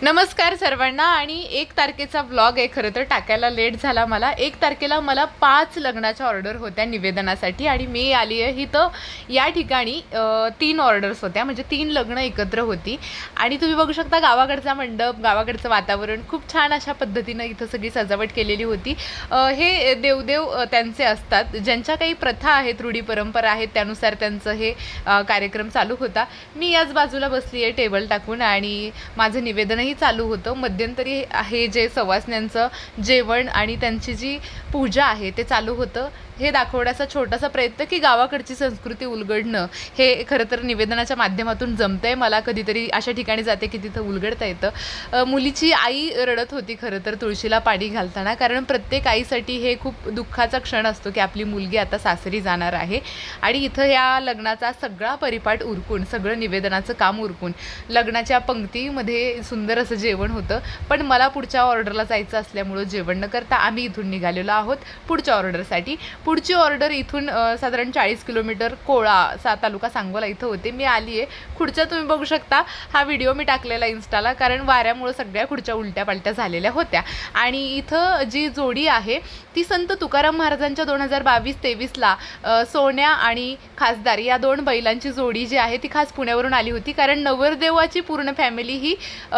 नमस्कार सर्वांना। आणि 1 तारखेचा व्लॉग आहे, खरं तर टाकायला लेट झाला मला। 1 तारखेला मला 5 लग्नाच्या ऑर्डर होत्या निवेदनासाठी आणि मी आली आहे इथं। या ठिकाणी 3 ऑर्डर्स होत्या, म्हणजे 3 लग्न एकत्र होती। आणि तुम्ही बघू शकता गावाकडचा मंडप, गावाकडचं वातावरण खूप छान अशा पद्धतीनं इथं सगळी सजावट केलेली होती। हे देवदेव त्यांचे असतात, ज्यांच्या काही प्रथा आहेत, रूढी परंपरा आहेत, त्यानुसार त्यांचं हे कार्यक्रम चालू होता। मी याच बाजूला बसली आहे टेबल टाकून आणि माझं निवेदनही चालू होतं। मध्यंतरी हे जे सवासण्यांचं जेवण आणि त्यांची जी पूजा आहे ते चालू होतं। हे दाखवण्याचा छोटासा प्रयत्न की गावाकडची संस्कृती उलगडणं हे खरं तर निवेदनाच्या माध्यमातून जमतंय मला। कधीतरी अशा ठिकाणी जाते की तिथं उलगडता येतं। मुलीची आई रडत होती खरं तर तुळशीला पाणी घालताना, कारण प्रत्येक आईसाठी हे खूप दुःखाचा क्षण असतो की आपली मुलगी आता सासरी जाणार आहे। आणि इथं या लग्नाचा सगळा परिपाठ उरकून, सगळं निवेदनाचं काम उरकून लग्नाच्या पंक्तीमध्ये सुंदर असं जेवण होतं। पण मला पुढच्या ऑर्डरला जायचं असल्यामुळं जेवण न करता आम्ही इथून निघालेलो आहोत पुढच्या ऑर्डरसाठी। पुढची ऑर्डर इथून साधारण 40 किलोमीटर कोळा तालुका सांगोला इथं होते। मी आली आहे खुर्च्या, तुम्ही बघू शकता। हा व्हिडिओ मी टाकलेला इन्स्टाला, कारण वाऱ्यामुळे सगळ्या खुर्च्या उलट्या पालट्या झालेल्या होत्या। आणि इथं जी जोडी आहे ती संत तुकाराम महाराजांच्या 2022-23ला सोन्या आणि खासदार या 2 बैलांची जोडी जी आहे ती खास पुण्यावरून आली होती, कारण नवरदेवाची पूर्ण फॅमिली ही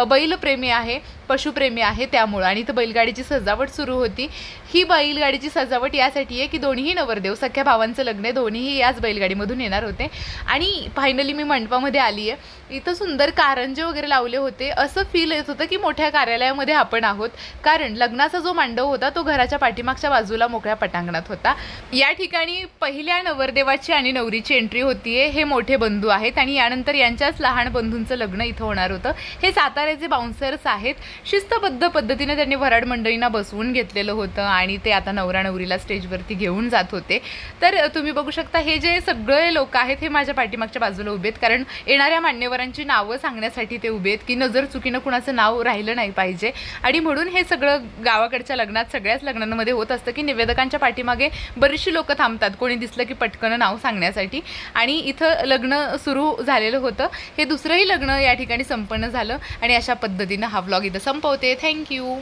बैलप्रेमी आहे, पशुप्रेमी आहे त्यामुळं। आणि इथं बैलगाडीची सजावट सुरू होती। ही बैलगाडीची सजावट यासाठी आहे की दोन्ही नवरदेव, सख्या भावांचं लग्न आहे, दोन्हीही याच बैलगाडीमधून येणार होते। आणि फायनली मी मंडपामध्ये आली आहे। इथं सुंदर कारंजे वगैरे लावले होते, असं फील येत होतं की मोठ्या कार्यालयामध्ये आपण आहोत, कारण लग्नाचा जो मांडव होता तो घराच्या पाठीमागच्या बाजूला मोकळ्या पटांगणात होता। या ठिकाणी पहिल्या नवरदेवाची आणि नवरीची एंट्री होतीये। हे मोठे बंधू आहेत आणि यानंतर यांच्याच लहान बंधूंचं लग्न इथं होणार होतं। हे साताऱ्याचे बाउन्सर्स आहेत। शिस्तबद्ध पद्धतीने त्यांनी वराड मंडळींना बसवून घेतलेलं होतं आणि ते आता नवरा नवरीला स्टेजवरती घेऊन जात होते। तर तुम्ही बघू शकता हे जे सगळे लोक आहेत हे माझ्या पाठीमागच्या बाजूला उभे आहेत, कारण येणाऱ्या मान्यवरांची नावं सांगण्यासाठी ते उभे आहेत की नजर चुकीनं कुणाचं नाव राहिलं नाही पाहिजे। आणि म्हणून हे सगळं गावाकडच्या लग्नात, सगळ्याच लग्नांमध्ये होत असतं की निवेदकांच्या पाठीमागे बरीचशी लोक थांबतात, कोणी दिसलं की पटकन नाव सांगण्यासाठी। आणि इथं लग्न सुरू झालेलं होतं, हे दुसरंही लग्न या ठिकाणी संपन्न झालं। आणि अशा पद्धतीनं हा व्लॉग इथं संपवते। थँक्यू।